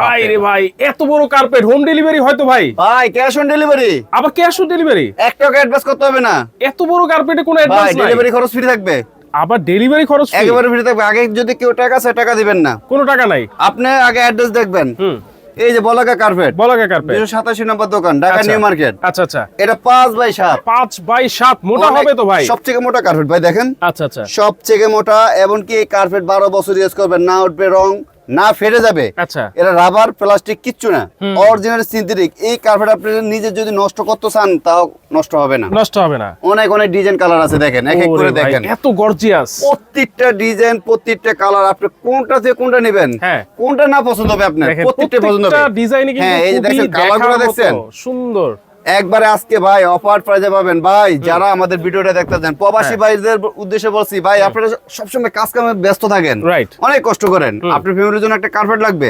ভাই রে ভাই, এত বড় কার্পেট হোম ডেলিভারি হয়তো ভাই? ভাই ক্যাশ অন ডেলিভারি, আবার ক্যাশ অন ডেলিভারি? 1 টাকা অ্যাডভান্স করতে হবে না এত বড় কার্পেটে কোনো ভাই, অ্যাডভান্স নাই? ডেলিভারি খরচ ফ্রি থাকবে। আবার ডেলিভারি খরচ free? একেবারে ফ্রি থাকবে। আগে যদি কেউ টাকা চায় টাকা দিবেন না, কোনো টাকা নাই? আপনি আগে অ্যাড্রেস দেখবেন। হুম, এই যে বলাকা কার্পেট, বলাকা কার্পেট, 287 নম্বর দোকান, ঢাকা আচ্ছা। New market. আচ্ছা আচ্ছা, এটা 5 বাই 7, 5x7 মোটা হবে তো ভাই? সবথেকে মোটা কার্পেট ভাই, দেখেন আচ্ছা আচ্ছা সবথেকে মোটা। এমনকি এই কার্পেট 12 বছর ইউজ করবেন, না উঠবে রং, না ফেটে যাবে। আচ্ছা, এটা রাবার প্লাস্টিক কিচ্ছু না, অরিজিনাল সিনথেটিক। এই কার্পেট আপনি নিজে যদি নষ্ট করতে চান তাও নষ্ট হবে না, নষ্ট হবে না। অনেক অনেক ডিজাইন কালার আছে, দেখেন এক এক ওরে করে ভাই, দেখেন। এত গর্জিয়াস। প্রত্যেকটা ডিজাইন, প্রত্যেকটা কালার, আপনি কোনটা থেকে কোনটা নেবেন, হ্যাঁ। কোনটা না পছন্দ হবে আপনার, দেখেন প্রত্যেকটা পছন্দ প্রত্যেকটা হবে। ডিজাইনে কিন্তু হ্যাঁ, এই যে খুবই দেখেন কালারগুলো দেখার দেখছেন, মতো সুন্দর। একবারে আজকে ভাই অফার প্রাইজে পাবেন ভাই। যারা আমাদের ভিডিওটা দেখতে চান, প্রবাসী ভাইদের উদ্দেশ্যে বলছি ভাই, আপনারা সবসময় কাজ কামে ব্যস্ত থাকেন, রাইট, অনেক কষ্ট করেন, আপনার ফ্যামিলির জন্য একটা কার্পেট লাগবে,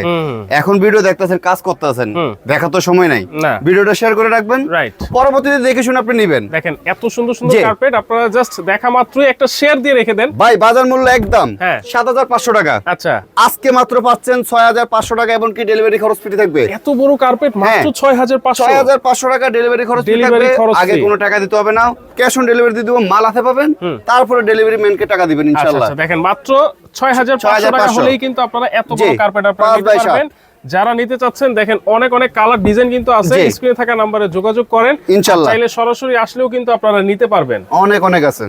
এখন ভিডিও দেখতেছেন, কাজ করতেছেন, দেখা তো সময় নাই, না। ভিডিওটা শেয়ার করে রাখবেন, রাইট। পরবর্তীতে দেখে শুনে আপনি নেবেন। দেখেন এত সুন্দর সুন্দর জি। কার্পেট, আপনারা জাস্ট দেখা মাত্রই একটা শেয়ার দিয়ে রেখে দেন। ভাই বাজার মূল্য একদম হ্যাঁ। 7500 টাকা, আচ্ছা, আজকে মাত্র পাচ্ছেন 6500 টাকা, এবং কি ডেলিভারি খরচ ফ্রি থাকবে। এত বড় কার্পেট মাত্র হ্যাঁ। 6500? 6500 টাকা ডেলিভারি খরচ free Delivery থাকবে। খরচ আগে free। কোনো টাকা দিতে হবে না, ক্যাশ অন ডেলিভারি দিয়ে দিব, মাল হাতে পাবেন, তারপরে ডেলিভারি ম্যানকে টাকা দিবেন আচ্ছা ইনশাআল্লাহ। আচ্ছা, দেখেন মাত্র 6500 টাকা 6500 হলেই কিন্তু আপনারা এত জি, বড় কার্পেট আপনারা 5 নিতে by 7 পারবেন। যারা নিতে চাচ্ছেন দেখেন অনেক অনেক কালার ডিজাইন কিন্তু আছে, জি। স্ক্রিনে থাকা নম্বরে যোগাযোগ করেন, ইনশাআল্লাহ। চাইলে সরাসরি আসলেও কিন্তু আপনারা নিতে পারবেন। অনেক অনেক আছে।